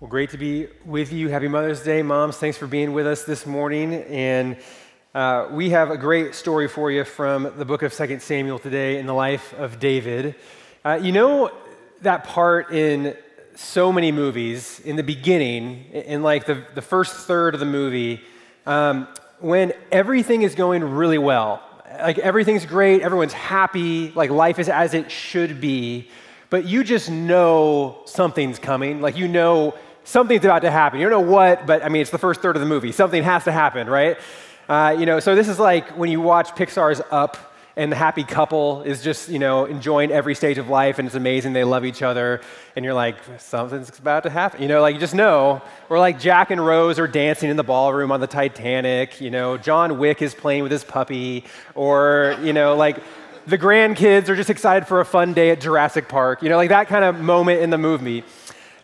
Well, great to be with you. Happy Mother's Day, moms. Thanks for being with us this morning. And we have a great story for you from the book of 2 Samuel today in the life of David. You know that part in so many movies, in the beginning, in like the first third of the movie, when everything is going really well. Like everything's great, everyone's happy, like life is as it should be, but you just know something's coming. Like you know something's about to happen. You don't know what, but I mean, it's the first third of the movie. Something has to happen, right? So this is like when you watch Pixar's Up and the happy couple is just, enjoying every stage of life and it's amazing. They love each other and you're like, something's about to happen. You just know. Or like Jack and Rose are dancing in the ballroom on the Titanic. John Wick is playing with his puppy. Or, like the grandkids are just excited for a fun day at Jurassic Park. Like that kind of moment in the movie.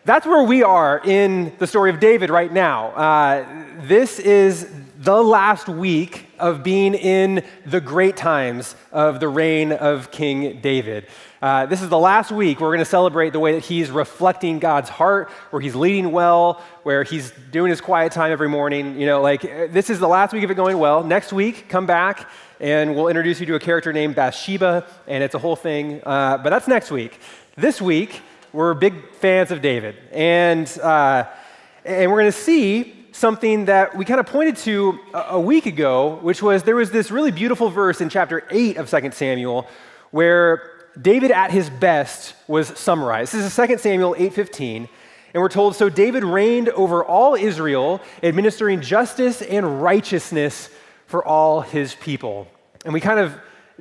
That's where we are in the story of David right now. This is the last week of being in the great times of the reign of King David. This is the last week where we're going to celebrate the way that he's reflecting God's heart, where he's leading well, where he's doing his quiet time every morning. This is the last week of it going well. Next week, come back, and we'll introduce you to a character named Bathsheba, and it's a whole thing. But that's next week. This week, we're big fans of David, and we're going to see something that we kind of pointed to a week ago, which was there was this really beautiful verse in chapter 8 of 2 Samuel where David at his best was summarized. This is 2 Samuel 8:15, and we're told, "So David reigned over all Israel, administering justice and righteousness for all his people." And we kind of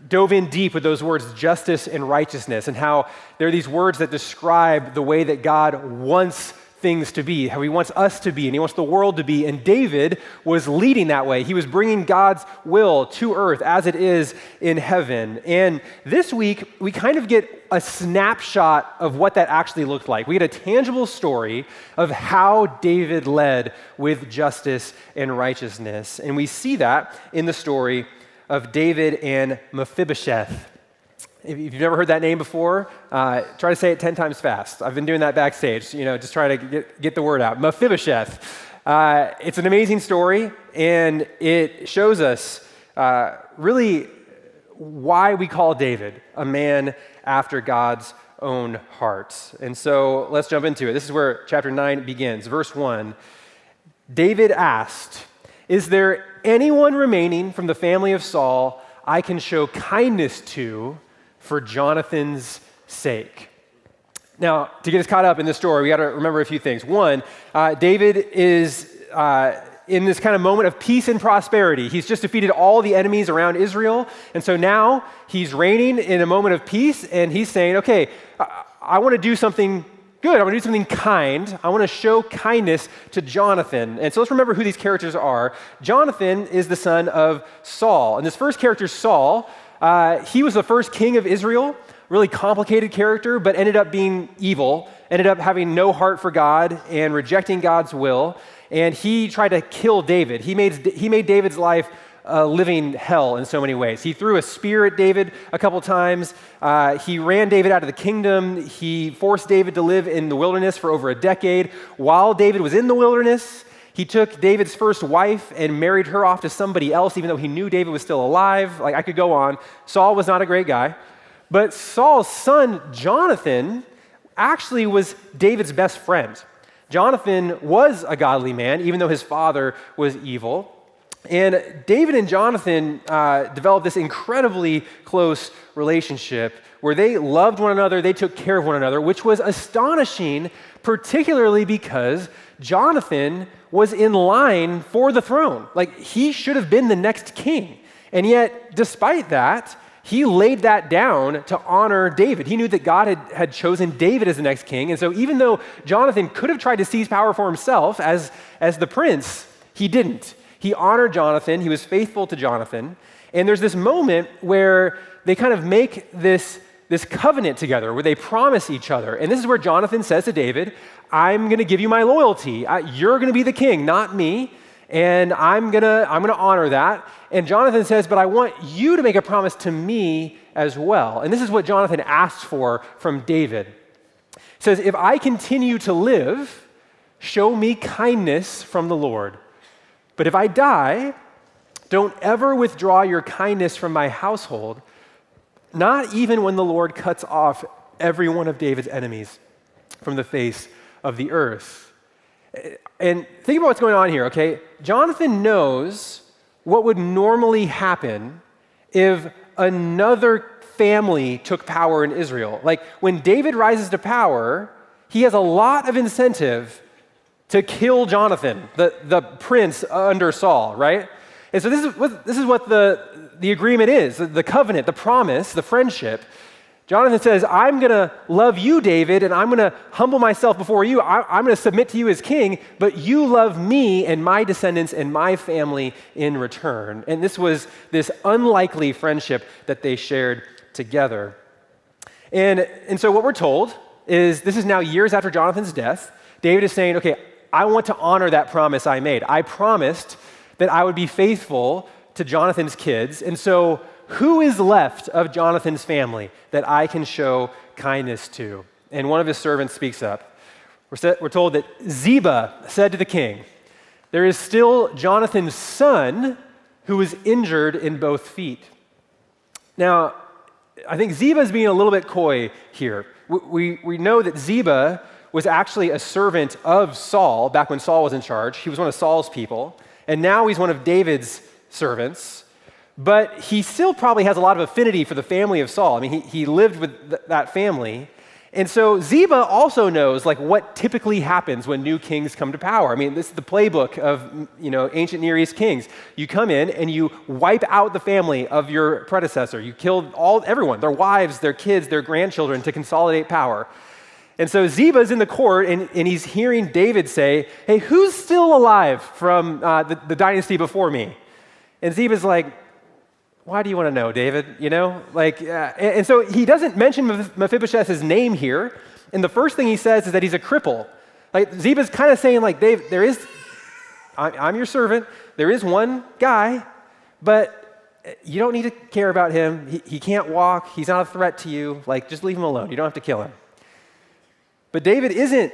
dove in deep with those words, justice and righteousness, and how they're these words that describe the way that God wants things to be, how he wants us to be, and he wants the world to be. And David was leading that way. He was bringing God's will to earth as it is in heaven. And this week, we kind of get a snapshot of what that actually looked like. We get a tangible story of how David led with justice and righteousness. And we see that in the story of David and Mephibosheth. If you've never heard that name before, try to say it 10 times fast. I've been doing that backstage, just try to get the word out. Mephibosheth. It's an amazing story, and it shows us really why we call David a man after God's own heart. And so let's jump into it. This is where chapter 9 begins. Verse 1, David asked, "Is there anyone remaining from the family of Saul I can show kindness to for Jonathan's sake?" Now, to get us caught up in this story, we got to remember a few things. One, David is in this kind of moment of peace and prosperity. He's just defeated all the enemies around Israel, and so now he's reigning in a moment of peace, and he's saying, okay, I want to do something good. I want to do something kind. I want to show kindness to Jonathan. And so let's remember who these characters are. Jonathan is the son of Saul, and this first character, Saul, he was the first king of Israel, really complicated character, but ended up being evil, ended up having no heart for God and rejecting God's will, and he tried to kill David. He made David's life a living hell in so many ways. He threw a spear at David a couple times. He ran David out of the kingdom. He forced David to live in the wilderness for over a decade. While David was in the wilderness, he took David's first wife and married her off to somebody else, even though he knew David was still alive. Like, I could go on. Saul was not a great guy. But Saul's son, Jonathan, actually was David's best friend. Jonathan was a godly man, even though his father was evil. And David and Jonathan developed this incredibly close relationship where they loved one another, they took care of one another, which was astonishing, particularly because Jonathan was in line for the throne. Like, he should have been the next king. And yet, despite that, he laid that down to honor David. He knew that God had chosen David as the next king. And so even though Jonathan could have tried to seize power for himself as the prince, he didn't. He honored Jonathan. He was faithful to Jonathan. And there's this moment where they kind of make this covenant together where they promise each other. And this is where Jonathan says to David, I'm going to give you my loyalty. You're going to be the king, not me. And I'm going to honor that. And Jonathan says, but I want you to make a promise to me as well. And this is what Jonathan asks for from David. He says, if I continue to live, show me kindness from the Lord. But if I die, don't ever withdraw your kindness from my household, not even when the Lord cuts off every one of David's enemies from the face of the earth." And think about what's going on here, okay? Jonathan knows what would normally happen if another family took power in Israel. Like when David rises to power, he has a lot of incentive to kill Jonathan, the prince under Saul, right? And so this is what the agreement is, the covenant, the promise, the friendship. Jonathan says, "I'm going to love you, David, and I'm going to humble myself before you. I'm going to submit to you as king, but you love me and my descendants and my family in return." And this was this unlikely friendship that they shared together. And so what we're told is this is now years after Jonathan's death. David is saying, okay, I want to honor that promise I made. I promised that I would be faithful to Jonathan's kids. And so who is left of Jonathan's family that I can show kindness to? And one of his servants speaks up. We're told that Ziba said to the king, "There is still Jonathan's son who is injured in both feet." Now, I think Ziba is being a little bit coy here. We know that Ziba was actually a servant of Saul back when Saul was in charge. He was one of Saul's people, and now he's one of David's servants. But he still probably has a lot of affinity for the family of Saul. I mean, he lived with that family. And so Ziba also knows like what typically happens when new kings come to power. I mean, this is the playbook of ancient Near East kings. You come in and you wipe out the family of your predecessor. You kill everyone, their wives, their kids, their grandchildren to consolidate power. And so Ziba's in the court and he's hearing David say, "Hey, who's still alive from the dynasty before me?" And Ziba's like, "Why do you want to know, David?" And so he doesn't mention Mephibosheth's name here. And the first thing he says is that he's a cripple. Like Ziba's kind of saying, like, Dave, I'm your servant. There is one guy, but you don't need to care about him. He can't walk. He's not a threat to you. Like, just leave him alone. You don't have to kill him. But David isn't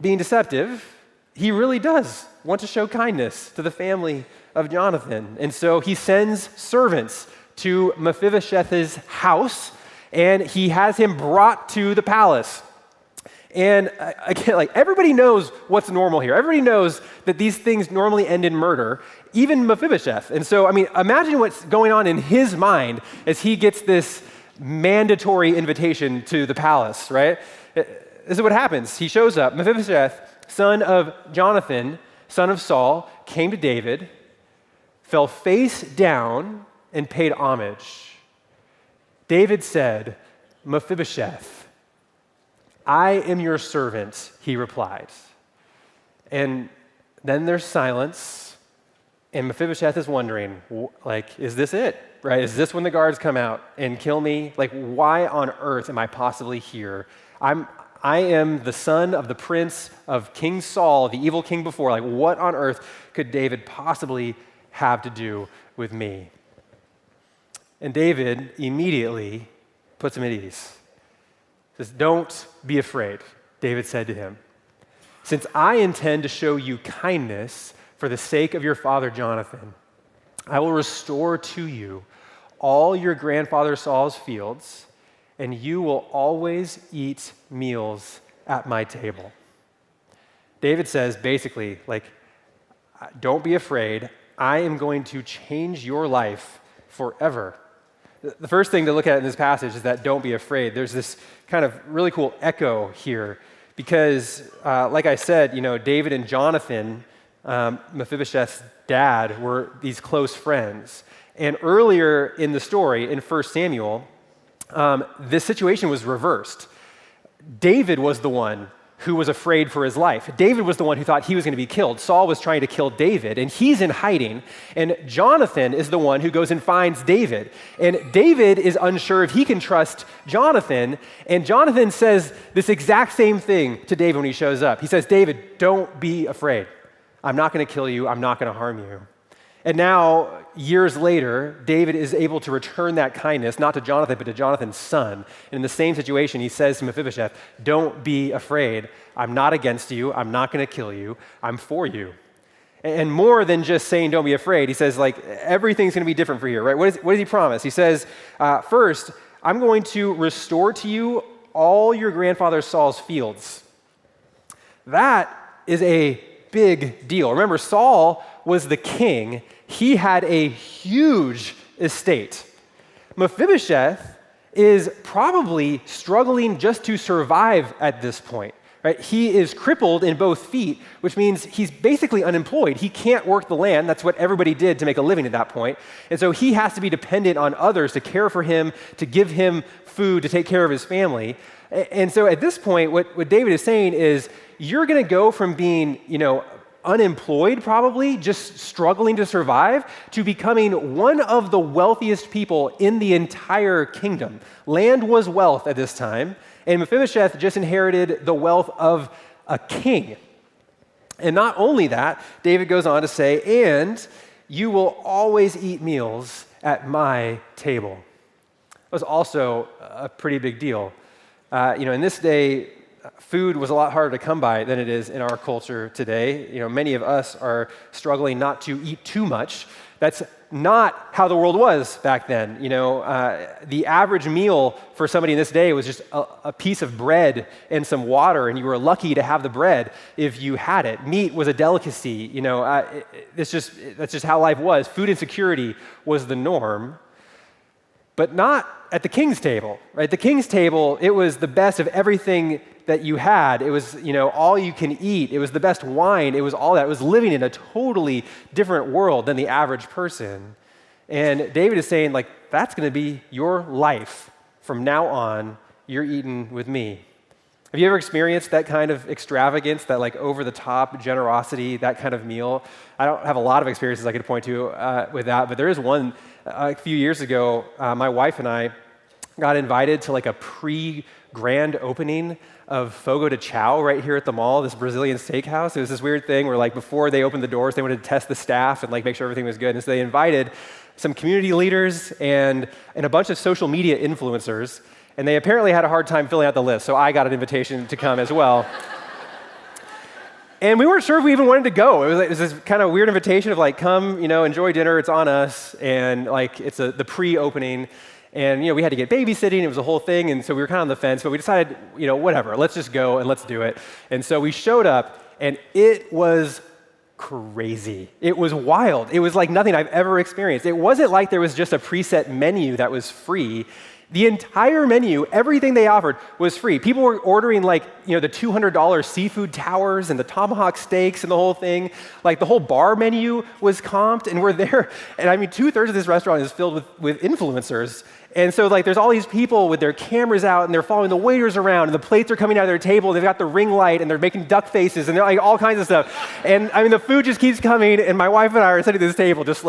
being deceptive. He really does want to show kindness to the family of Jonathan. And so he sends servants to Mephibosheth's house, and he has him brought to the palace. And again, like everybody knows what's normal here. Everybody knows that these things normally end in murder, even Mephibosheth. And so, I mean, imagine what's going on in his mind as he gets this mandatory invitation to the palace, right? This is what happens. He shows up. Mephibosheth, son of Jonathan, son of Saul, came to David, fell face down, and paid homage. David said, "Mephibosheth, I am your servant," he replied. And then there's silence, and Mephibosheth is wondering, like, is this it? Right? Is this when the guards come out and kill me? Like, why on earth am I possibly here? I am the son of the prince of King Saul, the evil king before. Like, what on earth could David possibly have to do with me? And David immediately puts him at ease. He says, "Don't be afraid," David said to him. "Since I intend to show you kindness for the sake of your father Jonathan, I will restore to you all your grandfather Saul's fields, and you will always eat meals at my table." David says basically, like, don't be afraid. I am going to change your life forever. The first thing to look at in this passage is that don't be afraid. There's this kind of really cool echo here because, like I said, David and Jonathan, Mephibosheth's dad, were these close friends. And earlier in the story, in 1 Samuel, this situation was reversed. David was the one who was afraid for his life. David was the one who thought he was going to be killed. Saul was trying to kill David, and he's in hiding. And Jonathan is the one who goes and finds David. And David is unsure if he can trust Jonathan. And Jonathan says this exact same thing to David when he shows up. He says, "David, don't be afraid. I'm not going to kill you. I'm not going to harm you." And now, years later, David is able to return that kindness, not to Jonathan, but to Jonathan's son. And in the same situation, he says to Mephibosheth, don't be afraid. I'm not against you. I'm not going to kill you. I'm for you. And more than just saying don't be afraid, he says, like, everything's going to be different for you, right? What does he promise? He says, first, I'm going to restore to you all your grandfather Saul's fields. That is a big deal. Remember, Saul was the king. He had a huge estate. Mephibosheth is probably struggling just to survive at this point. Right? He is crippled in both feet, which means he's basically unemployed. He can't work the land. That's what everybody did to make a living at that point. And so he has to be dependent on others to care for him, to give him food, to take care of his family. And so at this point, what David is saying is, you're going to go from being, unemployed probably, just struggling to survive, to becoming one of the wealthiest people in the entire kingdom. Land was wealth at this time, and Mephibosheth just inherited the wealth of a king. And not only that, David goes on to say, and you will always eat meals at my table. It was also a pretty big deal. In this day, food was a lot harder to come by than it is in our culture today. Many of us are struggling not to eat too much. That's not how the world was back then. The average meal for somebody in this day was just a piece of bread and some water, and you were lucky to have the bread if you had it. Meat was a delicacy. That's just how life was. Food insecurity was the norm, but not at the king's table, right? The king's table, it was the best of everything that you had. It was, all you can eat. It was the best wine. It was all that. It was living in a totally different world than the average person. And David is saying, that's going to be your life. From now on, you're eating with me. Have you ever experienced that kind of extravagance, that over-the-top generosity, that kind of meal? I don't have a lot of experiences I could point to with that, but there is one. A few years ago, my wife and I got invited to a pre-grand opening of Fogo de Chao right here at the mall, this Brazilian steakhouse. It was this weird thing where before they opened the doors, they wanted to test the staff and make sure everything was good. And so they invited some community leaders and a bunch of social media influencers, and they apparently had a hard time filling out the list, so I got an invitation to come as well. And we weren't sure if we even wanted to go. It was this kind of weird invitation of come, enjoy dinner, it's on us, and it's the pre-opening. And we had to get babysitting, it was a whole thing, and so we were kind of on the fence, but we decided, whatever, let's just go and let's do it. And so we showed up, and it was crazy. It was wild. It was like nothing I've ever experienced. It wasn't like there was just a preset menu that was free. The entire menu, everything they offered was free. People were ordering the $200 seafood towers and the tomahawk steaks and the whole thing. The whole bar menu was comped, and we're there. And 2/3 of this restaurant is filled with influencers. And so there's all these people with their cameras out, and they're following the waiters around, and the plates are coming out of their table, and they've got the ring light, and they're making duck faces, and they're all kinds of stuff. And the food just keeps coming, and my wife and I are sitting at this table just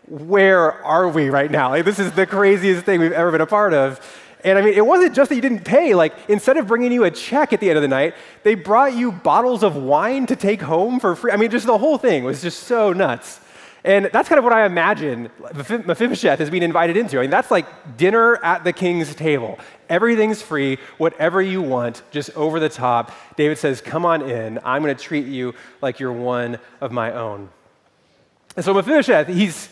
where are we right now? This is the craziest thing we've ever been a part of. And it wasn't just that you didn't pay. Instead of bringing you a check at the end of the night, they brought you bottles of wine to take home for free. Just the whole thing was just so nuts. And that's kind of what I imagine Mephibosheth is being invited into. That's dinner at the king's table. Everything's free, whatever you want, just over the top. David says, come on in. I'm going to treat you like you're one of my own. And so Mephibosheth, he's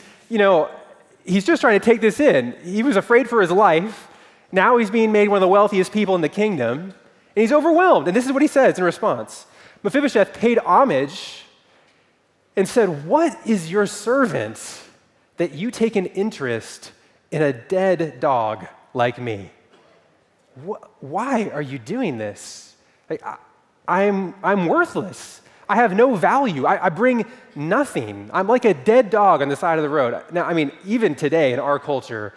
just trying to take this in. He was afraid for his life. Now he's being made one of the wealthiest people in the kingdom, and he's overwhelmed. And this is what he says in response. Mephibosheth paid homage and said, what is your servant that you take an interest in a dead dog like me? Why are you doing this? I'm worthless. I have no value. I bring nothing. I'm like a dead dog on the side of the road. Now, even today in our culture,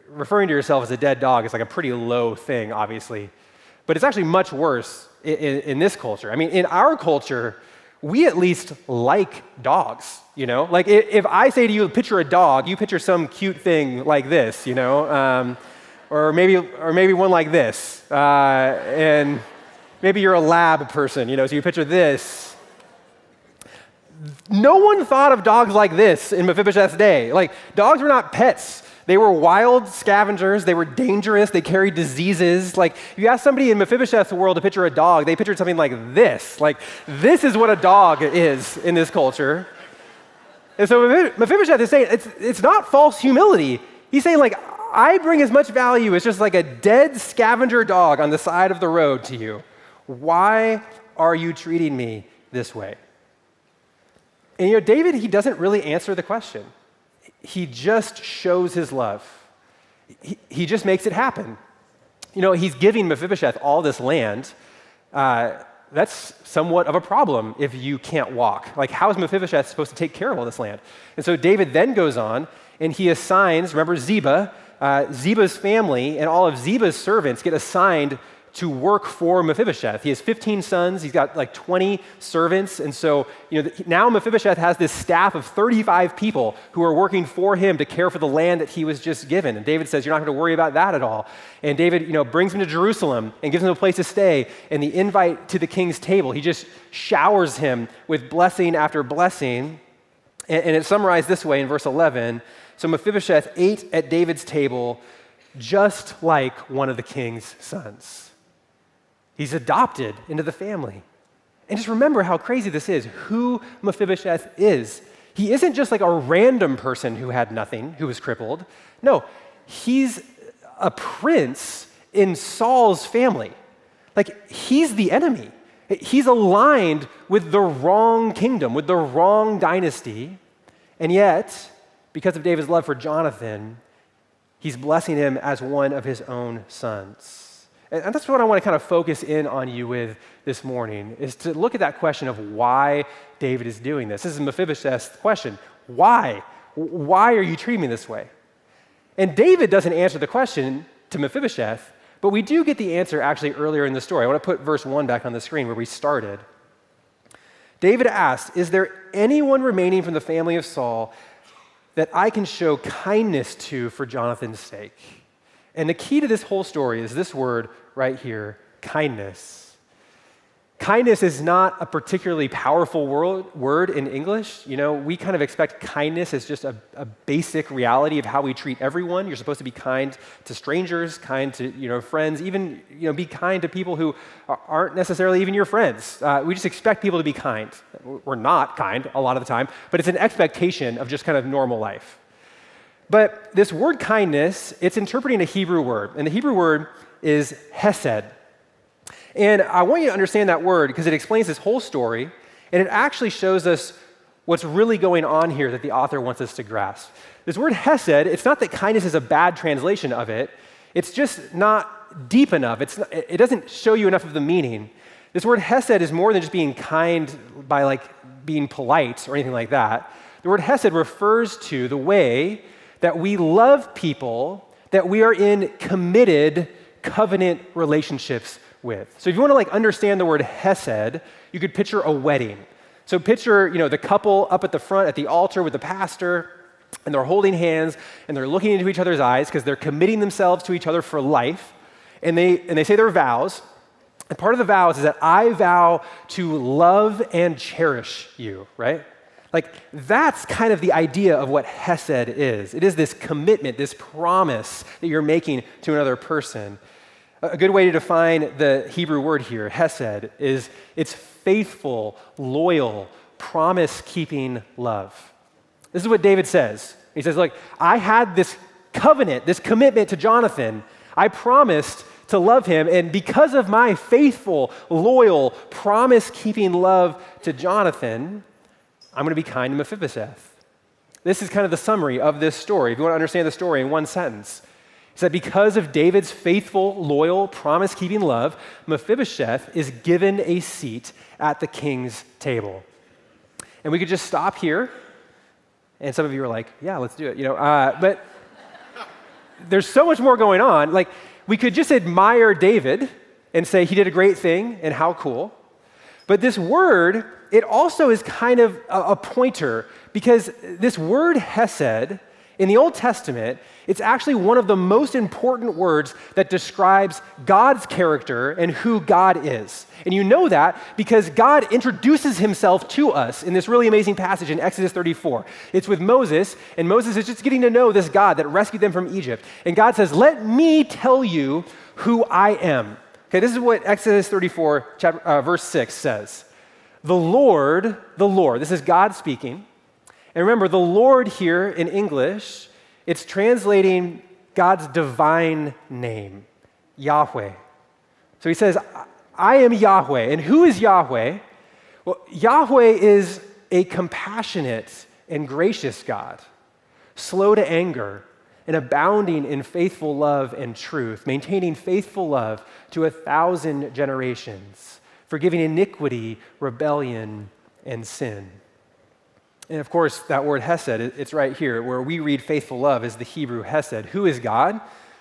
referring to yourself as a dead dog is a pretty low thing, obviously. But it's actually much worse in this culture. In our culture, we at least like dogs, if I say to you, picture a dog, you picture some cute thing like this, or maybe one like this, and maybe you're a lab person, so you picture this. No one thought of dogs like this in Mephibosheth's day. Like, dogs were not pets. They were wild scavengers. They were dangerous. They carried diseases. Like, if you ask somebody in Mephibosheth's world to picture a dog, they pictured something like this. Like, this is what a dog is in this culture. And so Mephibosheth is saying, it's not false humility. He's saying, like, I bring as much value as just like a dead scavenger dog on the side of the road to you. Why are you treating me this way? And David, he doesn't really answer the question. He just shows his love. He just makes it happen. He's giving Mephibosheth all this land. That's somewhat of a problem if you can't walk. Like, how is Mephibosheth supposed to take care of all this land? And so David then goes on and he assigns, remember Ziba, Ziba's family and all of Ziba's servants get assigned to work for Mephibosheth. He has 15 sons. He's got like 20 servants. And so, now Mephibosheth has this staff of 35 people who are working for him to care for the land that he was just given. And David says, you're not going to worry about that at all. And David, brings him to Jerusalem and gives him a place to stay and the invite to the king's table. He just showers him with blessing after blessing. And it's summarized this way in verse 11. So Mephibosheth ate at David's table just like one of the king's sons. He's adopted into the family. And just remember how crazy this is, who Mephibosheth is. He isn't just like a random person who had nothing, who was crippled. No, he's a prince in Saul's family. Like, he's the enemy. He's aligned with the wrong kingdom, with the wrong dynasty. And yet, because of David's love for Jonathan, he's blessing him as one of his own sons. And that's what I want to kind of focus in on you with this morning, is to look at that question of why David is doing this. This is Mephibosheth's question. Why? Why are you treating me this way? And David doesn't answer the question to Mephibosheth, but we do get the answer actually earlier in the story. I want to put verse 1 back on the screen where we started. David asked, is there anyone remaining from the family of Saul that I can show kindness to for Jonathan's sake? And the key to this whole story is this word right here, kindness. Kindness is not a particularly powerful word in English. We kind of expect kindness as just a basic reality of how we treat everyone. You're supposed to be kind to strangers, kind to friends, even be kind to people who aren't necessarily even your friends. We just expect people to be kind. We're not kind a lot of the time, but it's an expectation of just kind of normal life. But this word kindness, it's interpreting a Hebrew word, and the Hebrew word is hesed. And I want you to understand that word because it explains this whole story, and it actually shows us what's really going on here that the author wants us to grasp. This word hesed, it's not that kindness is a bad translation of it, it's just not deep enough. It doesn't show you enough of the meaning. This word hesed is more than just being kind by like being polite or anything like that. The word hesed refers to the way that we love people that we are in committed covenant relationships with. So if you want to understand the word hesed, you could picture a wedding. So picture, the couple up at the front at the altar with the pastor, and they're holding hands and they're looking into each other's eyes because they're committing themselves to each other for life. And they say their vows. And part of the vows is that I vow to love and cherish you, right? That's kind of the idea of what hesed is. It is this commitment, this promise that you're making to another person. A good way to define the Hebrew word here, hesed, is it's faithful, loyal, promise-keeping love. This is what David says. He says, look, I had this covenant, this commitment to Jonathan. I promised to love him, and because of my faithful, loyal, promise-keeping love to Jonathan, I'm going to be kind to Mephibosheth. This is kind of the summary of this story. If you want to understand the story in one sentence, it's that because of David's faithful, loyal, promise-keeping love, Mephibosheth is given a seat at the king's table. And we could just stop here, and some of you are like, yeah, let's do it. But there's so much more going on. We could just admire David and say he did a great thing and how cool. But this word, it also is kind of a pointer because this word hesed In the Old Testament, it's actually one of the most important words that describes God's character and who God is. And you know that because God introduces himself to us in this really amazing passage in Exodus 34. It's with Moses, and Moses is just getting to know this God that rescued them from Egypt. And God says, let me tell you who I am. Okay, this is what Exodus 34, verse 6 says. The Lord, this is God speaking. And remember, the Lord here in English, it's translating God's divine name, Yahweh. So he says, I am Yahweh. And who is Yahweh? Well, Yahweh is a compassionate and gracious God, slow to anger and abounding in faithful love and truth, maintaining faithful love to 1,000 generations, forgiving iniquity, rebellion, and sin. And of course, that word hesed, it's right here. Where we read faithful love is the Hebrew hesed. Who is God?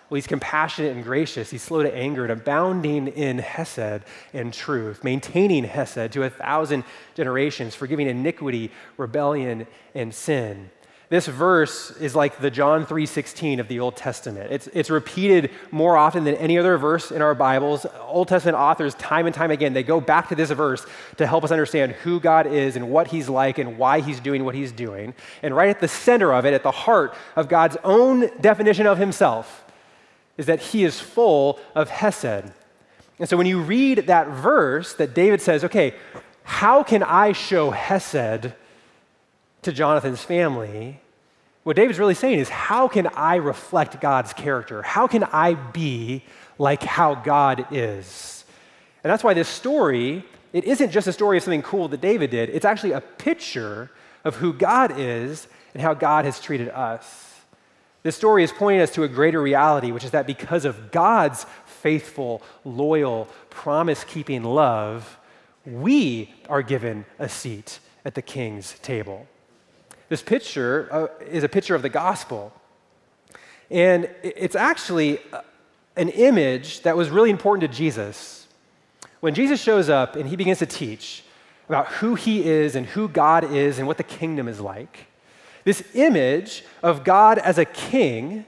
Well, he's compassionate and gracious. He's slow to anger and abounding in hesed and truth, maintaining hesed to 1,000 generations, forgiving iniquity, rebellion, and sin. This verse is like the John 3:16 of the Old Testament. It's repeated more often than any other verse in our Bibles. Old Testament authors, time and time again, they go back to this verse to help us understand who God is and what he's like and why he's doing what he's doing. And right at the center of it, at the heart of God's own definition of himself, is that he is full of hesed. And so when you read that verse that David says, okay, how can I show hesed to Jonathan's family? What David's really saying is, how can I reflect God's character? How can I be like how God is? And that's why this story, it isn't just a story of something cool that David did. It's actually a picture of who God is and how God has treated us. This story is pointing us to a greater reality, which is that because of God's faithful, loyal, promise-keeping love, we are given a seat at the king's table. This picture is a picture of the gospel. And it's actually an image that was really important to Jesus. When Jesus shows up and he begins to teach about who he is and who God is and what the kingdom is like, this image of God as a king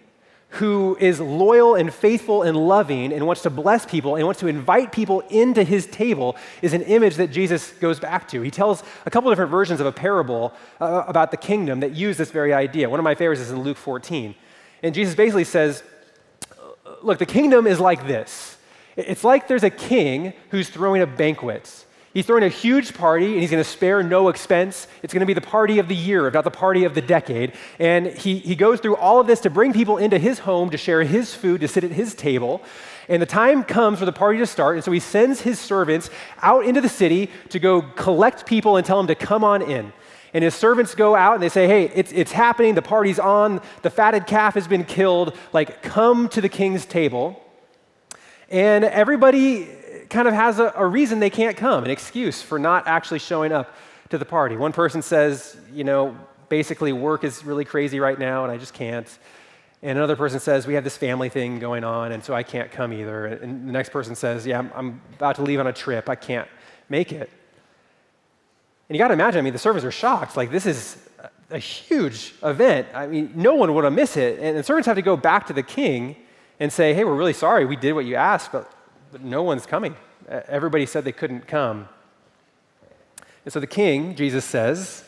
who is loyal and faithful and loving and wants to bless people and wants to invite people into his table is an image that Jesus goes back to. He tells a couple different versions of a parable about the kingdom that use this very idea. One of my favorites is in Luke 14. And Jesus basically says, look, the kingdom is like this. It's like there's a king who's throwing a banquet. He's throwing a huge party, and he's going to spare no expense. It's going to be the party of the year, if not the party of the decade. And he goes through all of this to bring people into his home, to share his food, to sit at his table. And the time comes for the party to start, and so he sends his servants out into the city to go collect people and tell them to come on in. And his servants go out and they say, hey, it's happening, the party's on, the fatted calf has been killed, like, come to the king's table. And everybody kind of has a reason they can't come, an excuse for not actually showing up to the party. One person says, basically work is really crazy right now and I just can't. And another person says, we have this family thing going on and so I can't come either. And the next person says, yeah, I'm about to leave on a trip, I can't make it. And you got to imagine, the servants are shocked. Like, this is a huge event. No one would have missed it. And the servants have to go back to the king and say, hey, we're really sorry, we did what you asked, but no one's coming. Everybody said they couldn't come. And so the king, Jesus says,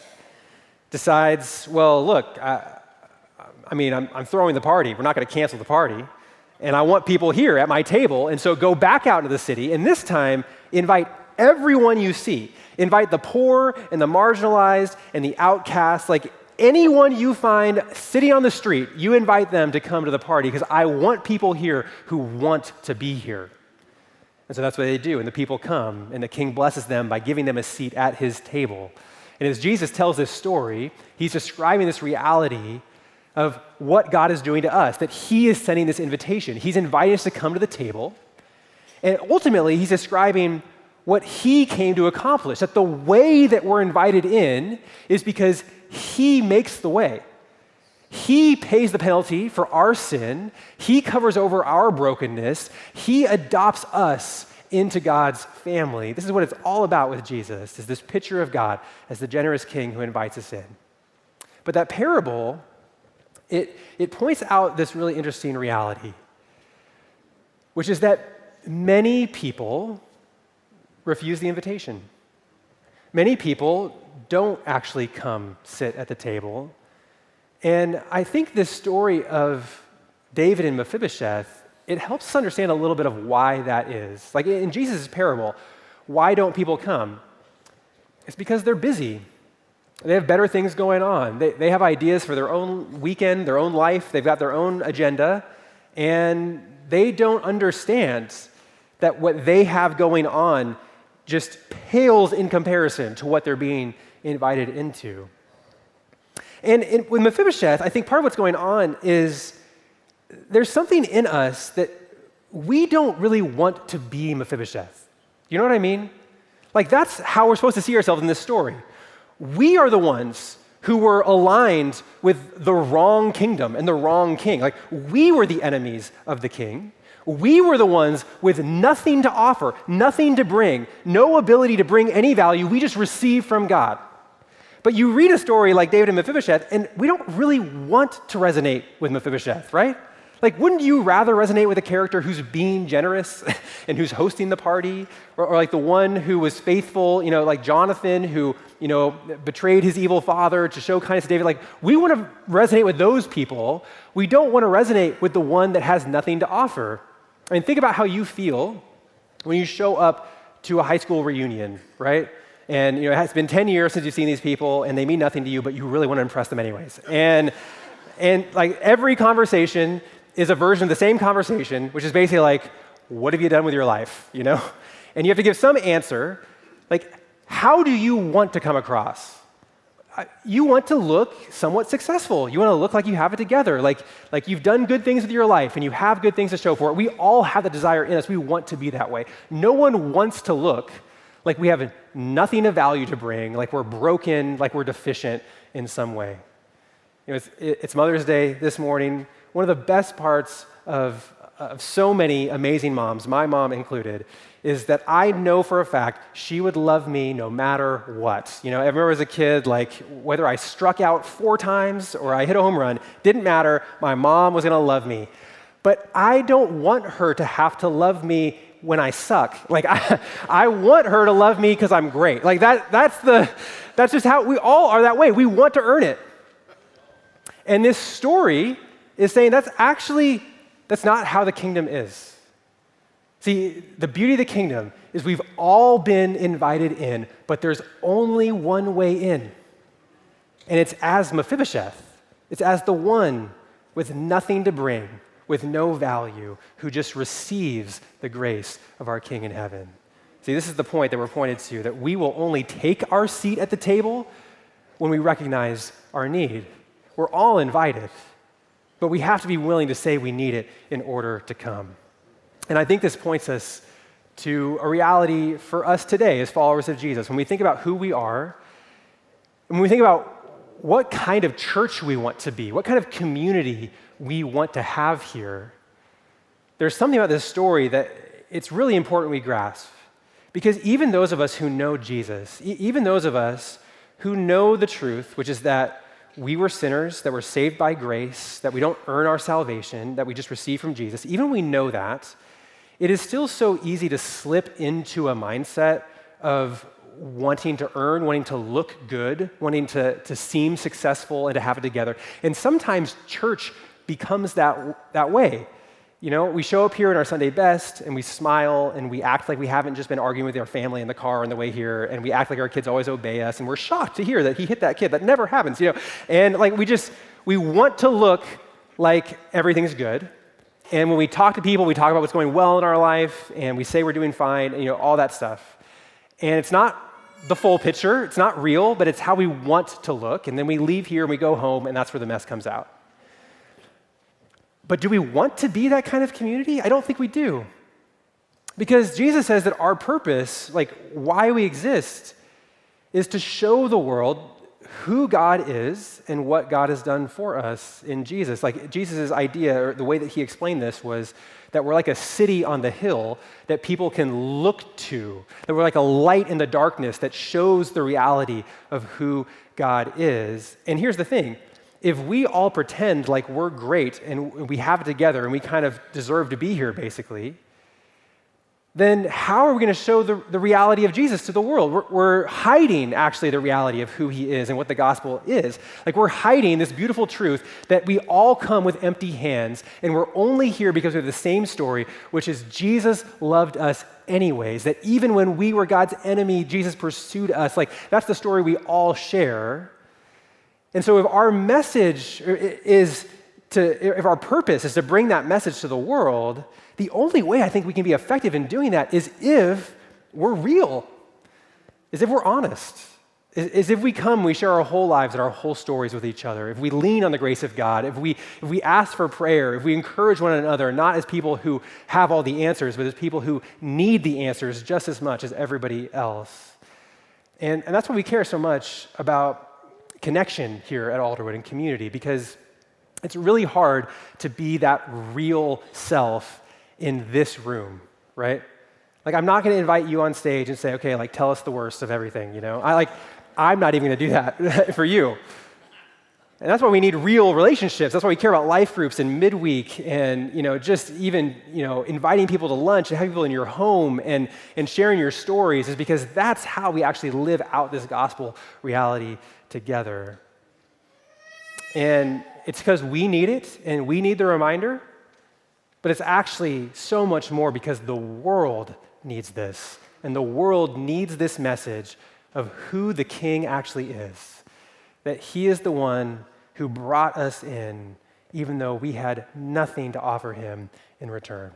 decides, well, look, I'm throwing the party. We're not going to cancel the party. And I want people here at my table. And so go back out into the city, and this time invite everyone you see. Invite the poor and the marginalized and the outcast, like anyone you find sitting on the street, you invite them to come to the party because I want people here who want to be here. And so that's what they do, and the people come, and the king blesses them by giving them a seat at his table. And as Jesus tells this story, he's describing this reality of what God is doing to us, that he is sending this invitation. He's inviting us to come to the table, and ultimately he's describing what he came to accomplish, that the way that we're invited in is because he makes the way. He pays the penalty for our sin. He covers over our brokenness. He adopts us into God's family. This is what it's all about with Jesus, is this picture of God as the generous king who invites us in. But that parable it points out this really interesting reality, which is that many people refuse the invitation. Many people don't actually come sit at the table. And I think this story of David and Mephibosheth, it helps us understand a little bit of why that is. Like in Jesus' parable, why don't people come? It's because they're busy. They have better things going on. They have ideas for their own weekend, their own life. They've got their own agenda. And they don't understand that what they have going on just pales in comparison to what they're being invited into. And with Mephibosheth, I think part of what's going on is there's something in us that we don't really want to be Mephibosheth. You know what I mean? Like that's how we're supposed to see ourselves in this story. We are the ones who were aligned with the wrong kingdom and the wrong king. Like we were the enemies of the king. We were the ones with nothing to offer, nothing to bring, no ability to bring any value. We just receive from God. But you read a story like David and Mephibosheth, and we don't really want to resonate with Mephibosheth, right? Like, wouldn't you rather resonate with a character who's being generous and who's hosting the party? Or like the one who was faithful, like Jonathan, who, betrayed his evil father to show kindness to David? Like, we want to resonate with those people. We don't want to resonate with the one that has nothing to offer. I mean, think about how you feel when you show up to a high school reunion, right? And it's been 10 years since you've seen these people, and they mean nothing to you, but you really want to impress them anyways. And like every conversation is a version of the same conversation, which is basically like, what have you done with your life, And you have to give some answer. Like, how do you want to come across? You want to look somewhat successful. You want to look like you have it together, like you've done good things with your life and you have good things to show for it. We all have the desire in us. We want to be that way. No one wants to look like we have nothing of value to bring, like we're broken, like we're deficient in some way. It's Mother's Day this morning. One of the best parts of so many amazing moms, my mom included, is that I know for a fact she would love me no matter what. I remember as a kid, like whether I struck out 4 times or I hit a home run, didn't matter. My mom was going to love me. But I don't want her to have to love me when I suck. Like I want her to love me because I'm great. Like that's just how we all are that way. We want to earn it. And this story is saying that's not how the kingdom is. See, the beauty of the kingdom is we've all been invited in, but there's only one way in. And it's as Mephibosheth. It's as the one with nothing to bring, with no value, who just receives the grace of our King in heaven. See, this is the point that we're pointed to, that we will only take our seat at the table when we recognize our need. We're all invited, but we have to be willing to say we need it in order to come. And I think this points us to a reality for us today as followers of Jesus. When we think about who we are, and when we think about what kind of church we want to be, what kind of community we want to have here, there's something about this story that it's really important we grasp. Because even those of us who know Jesus, even those of us who know the truth, which is that we were sinners, that were saved by grace, that we don't earn our salvation, that we just receive from Jesus, even when we know that, it is still so easy to slip into a mindset of wanting to earn, wanting to look good, wanting to seem successful and to have it together. And sometimes church becomes that way. We show up here in our Sunday best and we smile and we act like we haven't just been arguing with our family in the car on the way here, and we act like our kids always obey us, and we're shocked to hear that he hit that kid. That never happens, And like we want to look like everything's good. And when we talk to people, we talk about what's going well in our life, and we say we're doing fine, all that stuff. And it's not the full picture, it's not real, but it's how we want to look. And then we leave here and we go home, and that's where the mess comes out. But do we want to be that kind of community? I don't think we do. Because Jesus says that our purpose, like why we exist, is to show the world who God is and what God has done for us in Jesus. Like Jesus' idea, or the way that he explained this, was that we're like a city on the hill that people can look to, that we're like a light in the darkness that shows the reality of who God is. And here's the thing, if we all pretend like we're great and we have it together and we kind of deserve to be here, basically, then how are we going to show the reality of Jesus to the world? We're hiding, actually, the reality of who he is and what the gospel is. Like, we're hiding this beautiful truth that we all come with empty hands, and we're only here because we have the same story, which is Jesus loved us anyways, that even when we were God's enemy, Jesus pursued us. Like, that's the story we all share. And so if our message if our purpose is to bring that message to the world, the only way I think we can be effective in doing that is if we're real, is if we're honest, is if we share our whole lives and our whole stories with each other, if we lean on the grace of God, if we ask for prayer, if we encourage one another, not as people who have all the answers, but as people who need the answers just as much as everybody else. And that's why we care so much about connection here at Alderwood and community, because it's really hard to be that real self in this room, right? Like, I'm not going to invite you on stage and say, okay, like, tell us the worst of everything, you know? I'm not even going to do that for you. And that's why we need real relationships. That's why we care about life groups and midweek and, just even, inviting people to lunch and having people in your home and sharing your stories, is because that's how we actually live out this gospel reality together. And it's because we need it and we need the reminder, but it's actually so much more because the world needs this, and the world needs this message of who the King actually is, that he is the one who brought us in, even though we had nothing to offer him in return.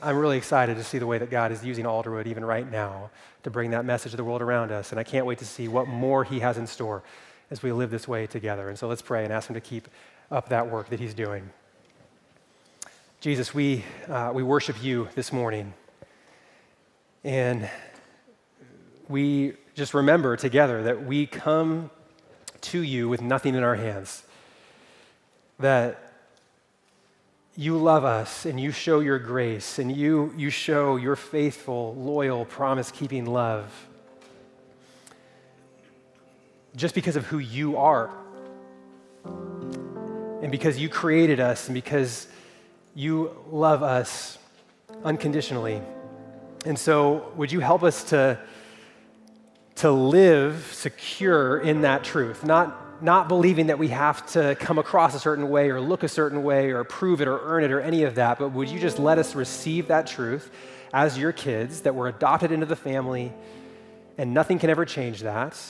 I'm really excited to see the way that God is using Alderwood even right now to bring that message to the world around us, and I can't wait to see what more he has in store as we live this way together. And so let's pray and ask him to keep up that work that he's doing. Jesus, we worship you this morning, and we just remember together that we come to you with nothing in our hands, that you love us and you show your grace and you show your faithful, loyal, promise-keeping love just because of who you are and because you created us and because you love us unconditionally. And so would you help us to live secure in that truth, not believing that we have to come across a certain way or look a certain way or prove it or earn it or any of that, but would you just let us receive that truth as your kids, that we're adopted into the family and nothing can ever change that.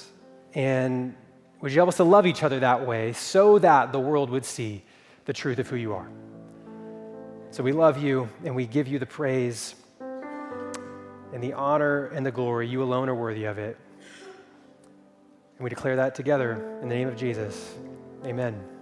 And would you help us to love each other that way so that the world would see the truth of who you are? So we love you and we give you the praise and the honor and the glory. You alone are worthy of it. And we declare that together in the name of Jesus. Amen.